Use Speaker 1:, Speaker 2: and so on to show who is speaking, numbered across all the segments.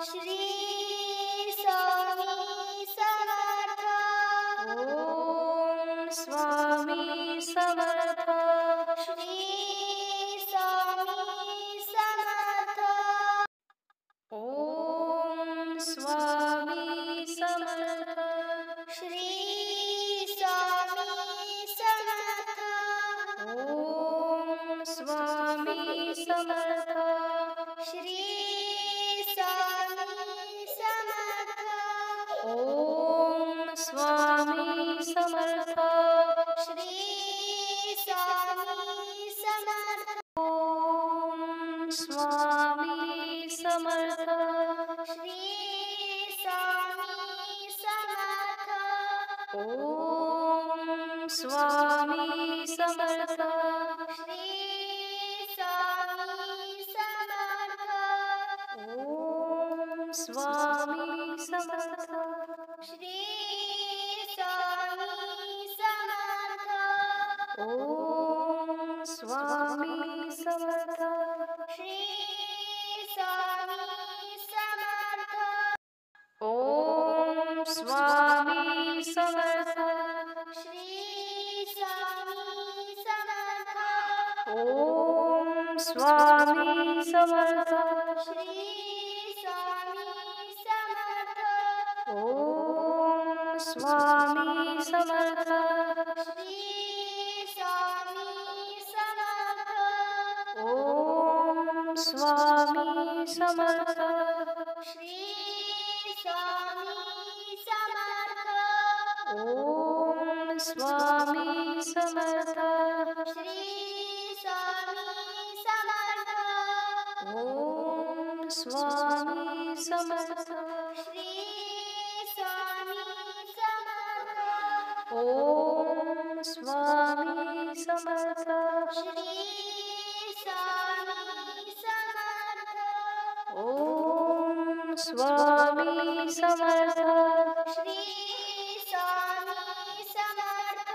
Speaker 1: Shri Swami Samarth.
Speaker 2: Om Swami Samarth.
Speaker 1: Shri Swami Samarth.
Speaker 2: Om Swami Samarth.
Speaker 1: Shri Swami Samarth.
Speaker 2: Om Swami Samarth.
Speaker 1: Shri Swami Samarth.
Speaker 2: Om Swami Samarth.
Speaker 1: Shri Swami Samarth.
Speaker 2: Om Swami Samarth.
Speaker 1: Shri Swami Samarth.
Speaker 2: Om Swami Samarth.
Speaker 1: Shri Swami Samarth.
Speaker 2: Om Swami Samarth.
Speaker 1: Shri Swami Samarth.
Speaker 2: Om Swami Samarth.
Speaker 1: Shri Swami Samarth.
Speaker 2: Om Swami Samarth.
Speaker 1: Shri Swami Samarth.
Speaker 2: Om Swami Samarth.
Speaker 1: Shri Swami Samarth.
Speaker 2: Om Swami Samarth.
Speaker 1: Shri Swami Samarth.
Speaker 2: Om Swami Samarth.
Speaker 1: Shri Swami Samarth.
Speaker 2: Om Swami Samarth.
Speaker 1: Shri Swami Samarth.
Speaker 2: Om Swami Samarth.
Speaker 1: Shri Swami Samarth.
Speaker 2: Om Swami Samarth.
Speaker 1: Shri Swami Samarth.
Speaker 2: Om Swami Samarth.
Speaker 1: Shri Swami Samarth.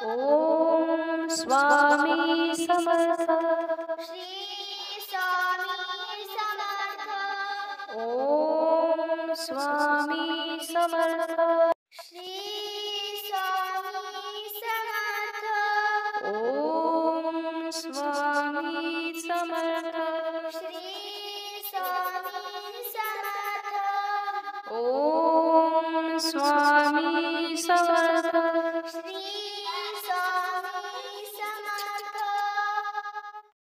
Speaker 2: Om Swami Samarth.
Speaker 1: Shri Swami Samarth.
Speaker 2: Om Swami Samarth.
Speaker 1: Shri Swami Samarth.
Speaker 2: Om Swami Samarth.
Speaker 1: Shri Swami Samarth.
Speaker 2: Om